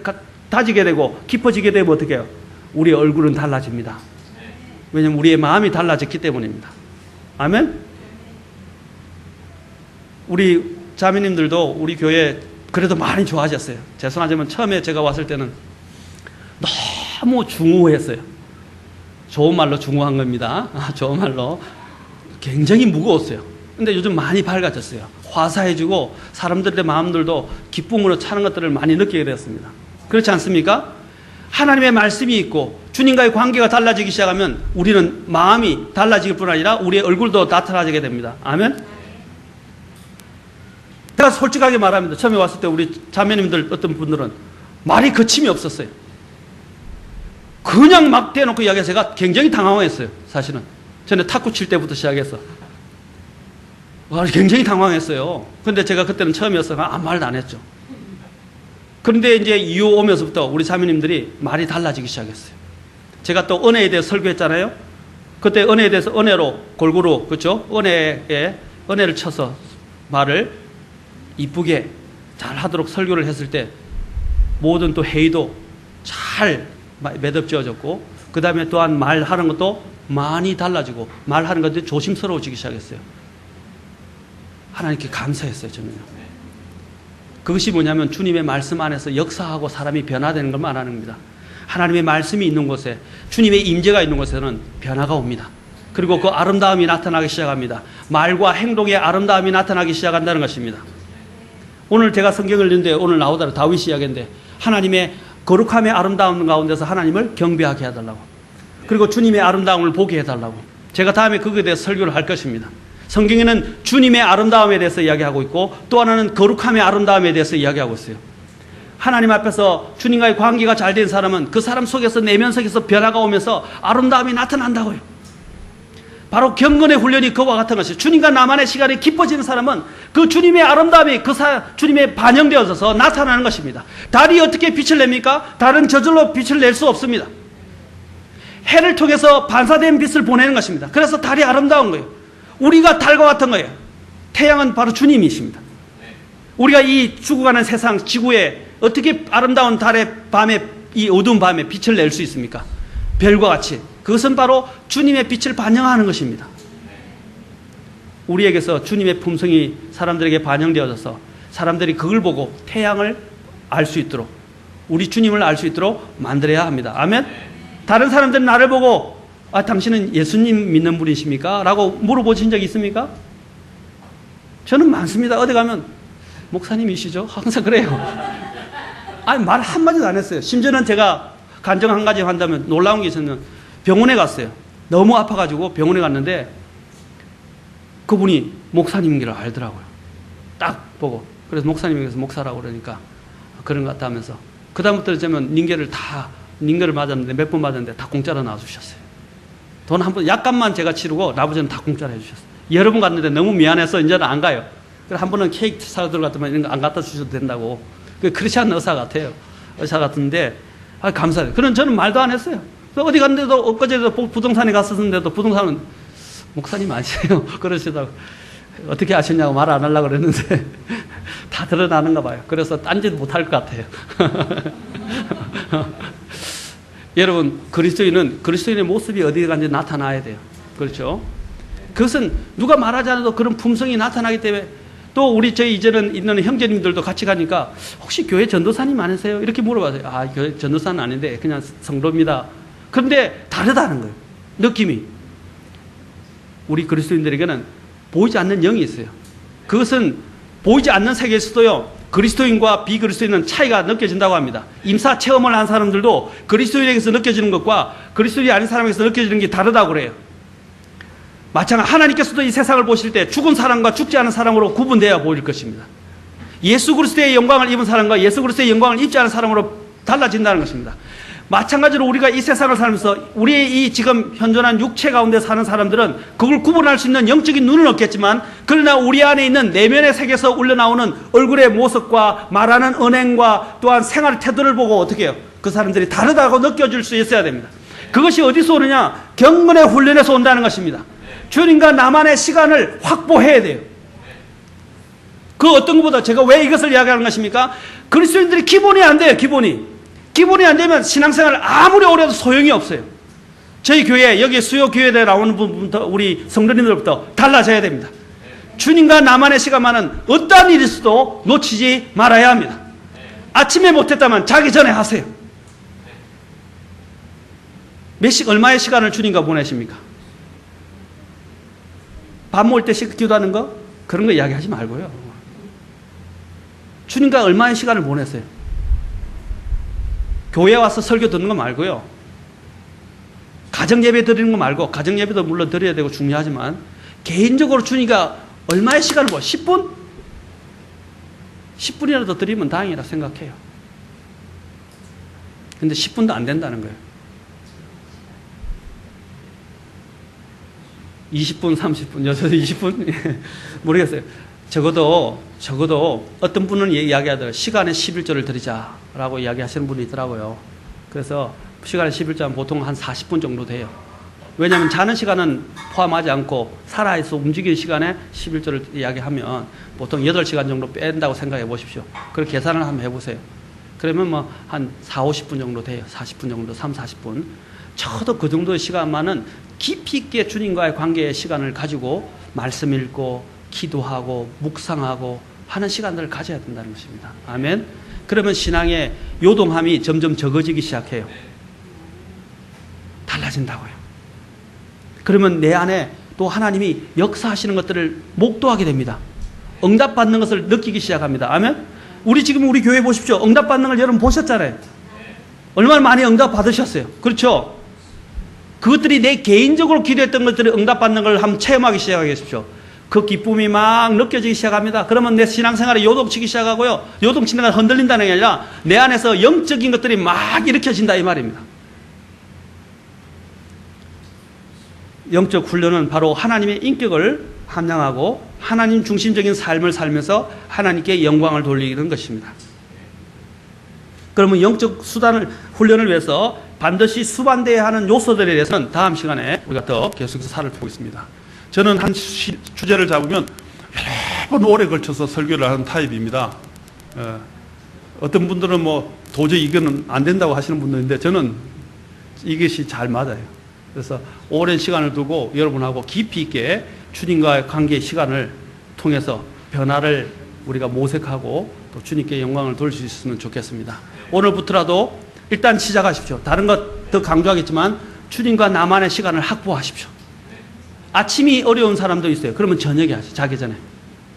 다지게 되고 깊어지게 되면 어떻게 해요? 우리의 얼굴은 달라집니다. 왜냐하면 우리의 마음이 달라졌기 때문입니다. 아멘? 우리 자매님들도 우리 교회 그래도 많이 좋아하셨어요. 죄송하지만 처음에 제가 왔을 때는 너무 중후했어요. 좋은 말로 중후한 겁니다. 좋은 말로. 굉장히 무거웠어요. 근데 요즘 많이 밝아졌어요. 화사해지고 사람들의 마음들도 기쁨으로 차는 것들을 많이 느끼게 되었습니다. 그렇지 않습니까? 하나님의 말씀이 있고 주님과의 관계가 달라지기 시작하면 우리는 마음이 달라질 뿐 아니라 우리의 얼굴도 나타나게 됩니다. 아멘? 제가 솔직하게 말합니다. 처음에 왔을 때 우리 자매님들 어떤 분들은 말이 거침이 없었어요. 그냥 막 대놓고 이야기해서 제가 굉장히 당황했어요. 사실은 전에 탁구 칠 때부터 시작해서 굉장히 당황했어요. 그런데 제가 그때는 처음이어서 아무 말도 안 했죠. 그런데 이제 이후 오면서부터 우리 자매님들이 말이 달라지기 시작했어요. 제가 또 은혜에 대해서 설교했잖아요. 그때 은혜에 대해서 은혜로 골고루, 그렇죠? 은혜를 쳐서 말을 이쁘게 잘 하도록 설교를 했을 때 모든 또 회의도 잘 매듭지어졌고 그 다음에 또한 말하는 것도 많이 달라지고 말하는 것도 조심스러워지기 시작했어요. 하나님께 감사했어요. 저는요. 그것이 뭐냐면 주님의 말씀 안에서 역사하고 사람이 변화되는 걸 말하는 겁니다. 하나님의 말씀이 있는 곳에 주님의 임재가 있는 곳에는 변화가 옵니다. 그리고 그 아름다움이 나타나기 시작합니다. 말과 행동의 아름다움이 나타나기 시작한다는 것입니다. 오늘 제가 성경을 읽는데 오늘 나오더라 다윗이 이야기인데 하나님의 거룩함의 아름다움 가운데서 하나님을 경배하게 해달라고, 그리고 주님의 아름다움을 보게 해달라고. 제가 다음에 그거에 대해서 설교를 할 것입니다. 성경에는 주님의 아름다움에 대해서 이야기하고 있고 또 하나는 거룩함의 아름다움에 대해서 이야기하고 있어요. 하나님 앞에서 주님과의 관계가 잘 된 사람은 그 사람 속에서 내면 속에서 변화가 오면서 아름다움이 나타난다고요. 바로 경건의 훈련이 그와 같은 것이에요. 주님과 나만의 시간이 깊어지는 사람은 그 주님의 아름다움이 주님의 반영되어서 나타나는 것입니다. 달이 어떻게 빛을 냅니까? 달은 저절로 빛을 낼 수 없습니다. 해를 통해서 반사된 빛을 보내는 것입니다. 그래서 달이 아름다운 거예요. 우리가 달과 같은 거예요. 태양은 바로 주님이십니다. 우리가 이 죽어가는 세상 지구에 어떻게 아름다운 달의 밤에, 이 어두운 밤에 빛을 낼 수 있습니까? 별과 같이. 그것은 바로 주님의 빛을 반영하는 것입니다. 우리에게서 주님의 품성이 사람들에게 반영되어져서 사람들이 그걸 보고 태양을 알 수 있도록, 우리 주님을 알 수 있도록 만들어야 합니다. 아멘? 다른 사람들은 나를 보고 당신은 예수님 믿는 분이십니까? 라고 물어보신 적 있습니까? 저는 많습니다. 어디 가면 목사님이시죠? 항상 그래요. 말 한마디도 안 했어요. 심지어는 제가 간증 한 가지 한다면 놀라운 게 있었는데 병원에 갔어요. 너무 아파가지고 병원에 갔는데 그분이 목사님인 걸 알더라고요. 딱 보고. 그래서 목사님에게서 목사라고 그러니까 그런 것 같다 하면서 그다음부터 되면 링겔을 맞았는데 몇 번 맞았는데 다 공짜로 나와주셨어요. 돈 한 번 약간만 제가 치르고 나머지는 다 공짜로 해주셨어요. 여러 번 갔는데 너무 미안해서 이제는 안 가요. 그래서 한 번은 케이크 사러 들어갔더만 이런 거 안 갖다 주셔도 된다고. 그렇지 않은 의사 같아요. 의사 같은데 감사해요. 그런 저는 말도 안 했어요. 어디 갔는데도 엊그제도 부동산에 갔었는데도 부동산은 목사님 아니세요? 그러시다고. 어떻게 아셨냐고 말 안 하려고 그랬는데 다 드러나는가 봐요. 그래서 딴짓 못할 것 같아요. 여러분, 그리스도인의 모습이 어디 간지 나타나야 돼요. 그렇죠? 그것은 누가 말하지 않아도 그런 품성이 나타나기 때문에 또 저희 이제는 있는 형제님들도 같이 가니까 혹시 교회 전도사님 아니세요? 이렇게 물어봐요. 교회 전도사는 아닌데 그냥 성도입니다. 그런데 다르다는 거예요. 느낌이. 우리 그리스도인들에게는 보이지 않는 영이 있어요. 그것은 보이지 않는 세계에서도요, 그리스도인과 비그리스도인은 차이가 느껴진다고 합니다. 임사 체험을 한 사람들도 그리스도인에게서 느껴지는 것과 그리스도인이 아닌 사람에게서 느껴지는 게 다르다고 그래요. 마찬가지로 하나님께서도 이 세상을 보실 때 죽은 사람과 죽지 않은 사람으로 구분되어 보일 것입니다. 예수 그리스도의 영광을 입은 사람과 예수 그리스도의 영광을 입지 않은 사람으로 달라진다는 것입니다. 마찬가지로 우리가 이 세상을 살면서 우리의 이 지금 현존한 육체 가운데 사는 사람들은 그걸 구분할 수 있는 영적인 눈은 없겠지만, 그러나 우리 안에 있는 내면의 세계에서 울려나오는 얼굴의 모습과 말하는 언행과 또한 생활 태도를 보고 어떻게 해요? 그 사람들이 다르다고 느껴질 수 있어야 됩니다. 그것이 어디서 오느냐? 경건의 훈련에서 온다는 것입니다. 주님과 나만의 시간을 확보해야 돼요. 그 어떤 것보다 제가 왜 이것을 이야기하는 것입니까? 그리스도인들이 기본이 안 돼요. 기본이 안 되면 신앙생활 아무리 오래 해도 소용이 없어요. 저희 교회, 여기 수요 교회에 나오는 분부터 우리 성도님들부터 달라져야 됩니다. 주님과 나만의 시간만은 어떠한 일이 있어도 놓치지 말아야 합니다. 아침에 못했다면 자기 전에 하세요. 얼마의 시간을 주님과 보내십니까? 밥 먹을 때 기도하는 거? 그런 거 이야기하지 말고요. 주님과 얼마의 시간을 보내세요? 교회 와서 설교 듣는 거 말고요. 가정예배 드리는 거 말고, 가정예배도 물론 드려야 되고 중요하지만 개인적으로 주님과 얼마의 시간을 10분? 10분이라도 드리면 다행이라 생각해요. 근데 10분도 안 된다는 거예요. 20분, 30분, 여기서 20분? 모르겠어요. 적어도 어떤 분은 이야기하더라고요. 시간에 11조를 드리자라고 이야기하시는 분이 있더라고요. 그래서 시간에 11조는 보통 한 40분 정도 돼요. 왜냐하면 자는 시간은 포함하지 않고 살아있어 움직이는 시간에 11조를 이야기하면 보통 8시간 정도 뺀다고 생각해 보십시오. 그렇게 계산을 한번 해보세요. 그러면 뭐 한 4, 50분 정도 돼요. 40분 정도, 3, 40분. 적어도 그 정도의 시간만은 깊이 있게 주님과의 관계의 시간을 가지고 말씀 읽고 기도하고 묵상하고 하는 시간들을 가져야 된다는 것입니다. 아멘. 그러면 신앙의 요동함이 점점 적어지기 시작해요. 달라진다고요. 그러면 내 안에 또 하나님이 역사하시는 것들을 목도하게 됩니다. 응답받는 것을 느끼기 시작합니다. 아멘. 우리 교회 보십시오. 응답받는 걸 여러분 보셨잖아요. 얼마나 많이 응답받으셨어요. 그렇죠? 그것들이 내 개인적으로 기도했던 것들이 응답받는 걸 한번 체험하기 시작하십시오. 그 기쁨이 막 느껴지기 시작합니다. 그러면 내 신앙생활에 요동치기 시작하고요. 요동치는 건 흔들린다는 게 아니라 내 안에서 영적인 것들이 막 일으켜진다 이 말입니다. 영적 훈련은 바로 하나님의 인격을 함양하고 하나님 중심적인 삶을 살면서 하나님께 영광을 돌리는 것입니다. 그러면 영적 훈련을 위해서 반드시 수반되어야 하는 요소들에 대해서는 다음 시간에 우리가 더 계속해서 살펴보겠습니다. 저는 한 주제를 잡으면 여러 번 오래 걸쳐서 설교를 하는 타입입니다. 어떤 분들은 뭐 도저히 이거는 안 된다고 하시는 분들인데 저는 이것이 잘 맞아요. 그래서 오랜 시간을 두고 여러분하고 깊이 있게 주님과의 관계의 시간을 통해서 변화를 우리가 모색하고 또 주님께 영광을 돌릴 수 있으면 좋겠습니다. 오늘부터라도 일단 시작하십시오. 다른 것 더 강조하겠지만 주님과 나만의 시간을 확보하십시오. 아침이 어려운 사람도 있어요. 그러면 저녁에 하세요. 자기 전에.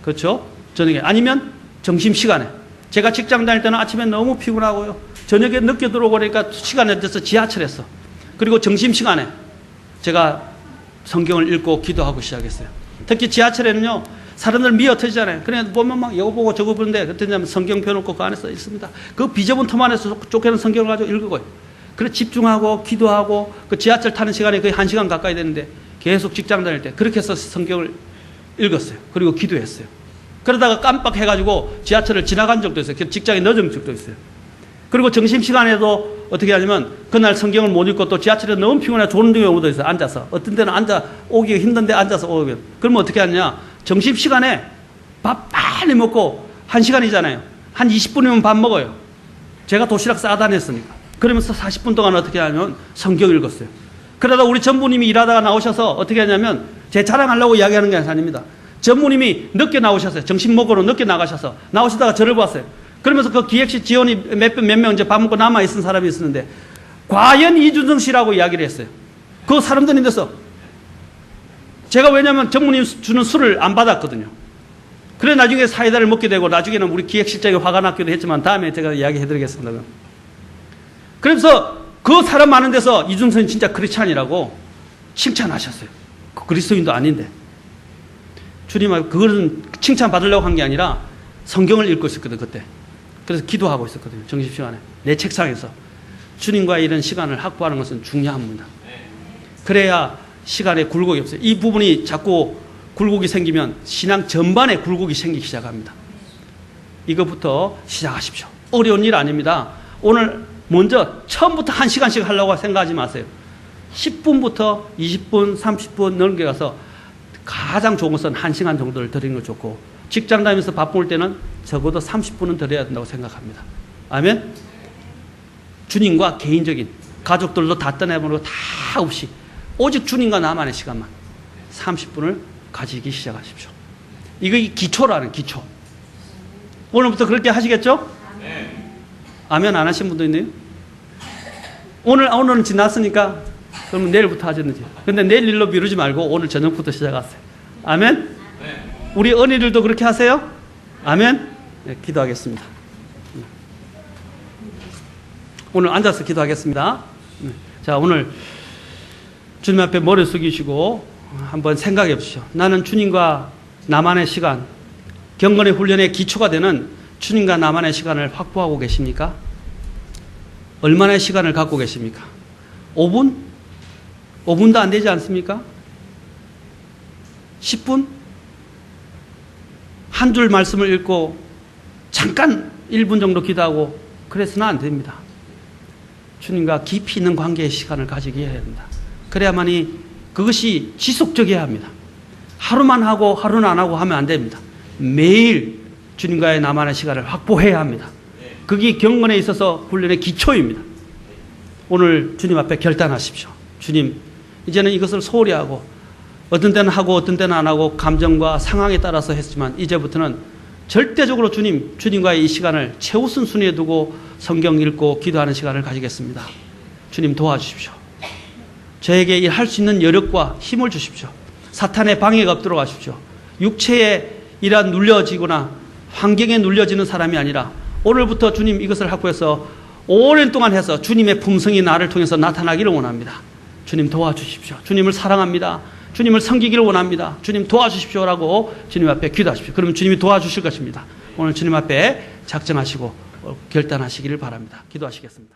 그렇죠? 저녁에. 아니면 점심시간에. 제가 직장 다닐 때는 아침에 너무 피곤하고요. 저녁에 늦게 들어오고 그러니까 시간에 돼서 지하철에서. 그리고 점심시간에 제가 성경을 읽고 기도하고 시작했어요. 특히 지하철에는요, 사람들 미어 터지잖아요. 그래 보면 막 이거 보고 저거 보는데 그때 성경 펴놓고 그 안에 써 있습니다. 그 비좁은 틈 안에서 쫓겨는 성경을 가지고 읽어요. 그래 집중하고 기도하고 그 지하철 타는 시간이 거의 1시간 가까이 되는데 계속 직장 다닐 때 그렇게 해서 성경을 읽었어요. 그리고 기도했어요. 그러다가 깜빡해가지고 지하철을 지나간 적도 있어요. 직장에 늦은 적도 있어요. 그리고 점심시간에도 어떻게 하냐면 그날 성경을 못 읽고 또 지하철에 너무 피곤해 졸은 경우도 있어요. 앉아서. 어떤 때는 오기가 힘든데 앉아서 오면. 그러면 어떻게 하냐. 점심시간에 밥 빨리 먹고 1시간이잖아요. 한 20분이면 밥 먹어요. 제가 도시락 싸다 냈으니까. 그러면서 40분 동안 어떻게 하냐면 성경 읽었어요. 그러다 우리 전부님이 일하다가 나오셔서 어떻게 하냐면 제 자랑하려고 이야기하는 게 아닙니다. 전무님이 늦게 나오셨어요. 점심 먹으러 늦게 나가셔서 나오시다가 저를 봤어요. 그러면서 그 기획실 지원이 몇 명 이제 밥 먹고 남아있은 사람이 있었는데 과연 이준성 씨라고 이야기를 했어요. 그 사람들이 돼서 제가 왜냐면 전무님 주는 술을 안 받았거든요. 그래 나중에 사이다를 먹게 되고 나중에는 우리 기획실장이 화가 났기도 했지만 다음에 제가 이야기해 드리겠습니다. 그래서 그 사람 많은 데서 이준성이 진짜 크리스찬이라고 칭찬하셨어요. 그 그리스도인도 아닌데. 주님하고 그거는 칭찬 받으려고 한 게 아니라 성경을 읽고 있었거든 그때. 그래서 기도하고 있었거든요. 점심시간에. 내 책상에서. 주님과의 이런 시간을 확보하는 것은 중요합니다. 그래야 시간에 굴곡이 없어요. 이 부분이 자꾸 굴곡이 생기면 신앙 전반에 굴곡이 생기기 시작합니다. 이것부터 시작하십시오. 어려운 일 아닙니다. 오늘 먼저 처음부터 1시간씩 하려고 생각하지 마세요. 10분부터 20분, 30분 넘겨가서 가장 좋은 것은 1시간 정도를 드리는 거 좋고 직장 다니면서 바쁠 때는 적어도 30분은 드려야 된다고 생각합니다. 아멘? 주님과 개인적인 가족들도 다 떠나보고 다 없이 오직 주님과 나만의 시간만 30분을 가지기 시작하십시오. 이거 기초라는 기초. 오늘부터 그렇게 하시겠죠? 아멘 안 하신 분도 있네요. 오늘은 지났으니까 그러면 내일부터 하셨는지. 근데 내일 일로 미루지 말고 오늘 저녁부터 시작하세요. 아멘? 우리 언니들도 그렇게 하세요? 아멘? 네, 기도하겠습니다. 오늘 앉아서 기도하겠습니다. 자, 오늘 주님 앞에 머리 숙이시고 한번 생각해 보시죠. 나는 주님과 나만의 시간, 경건의 훈련의 기초가 되는 주님과 나만의 시간을 확보하고 계십니까? 얼마나 시간을 갖고 계십니까? 5분? 5분도 안 되지 않습니까? 10분? 한 줄 말씀을 읽고 잠깐 1분 정도 기도하고 그래서는 안 됩니다. 주님과 깊이 있는 관계의 시간을 가지게 해야 합니다. 그래야만이 그것이 지속적이어야 합니다. 하루만 하고 하루는 안 하고 하면 안 됩니다. 매일 주님과의 나만의 시간을 확보해야 합니다. 그게 경건에 있어서 훈련의 기초입니다. 오늘 주님 앞에 결단하십시오. 주님, 이제는 이것을 소홀히 하고 어떤 때는 하고 어떤 때는 안 하고 감정과 상황에 따라서 했지만 이제부터는 절대적으로 주님과의 이 시간을 최우선 순위에 두고 성경 읽고 기도하는 시간을 가지겠습니다. 주님 도와주십시오. 저에게 일할 수 있는 여력과 힘을 주십시오. 사탄의 방해가 없도록 하십시오. 육체에 이란 눌려지거나 환경에 눌려지는 사람이 아니라 오늘부터 주님 이것을 확보해서 오랜 동안 해서 주님의 품성이 나를 통해서 나타나기를 원합니다. 주님 도와주십시오. 주님을 사랑합니다. 주님을 섬기기를 원합니다. 주님 도와주십시오라고 주님 앞에 기도하십시오. 그러면 주님이 도와주실 것입니다. 오늘 주님 앞에 작정하시고 결단하시기를 바랍니다. 기도하시겠습니다.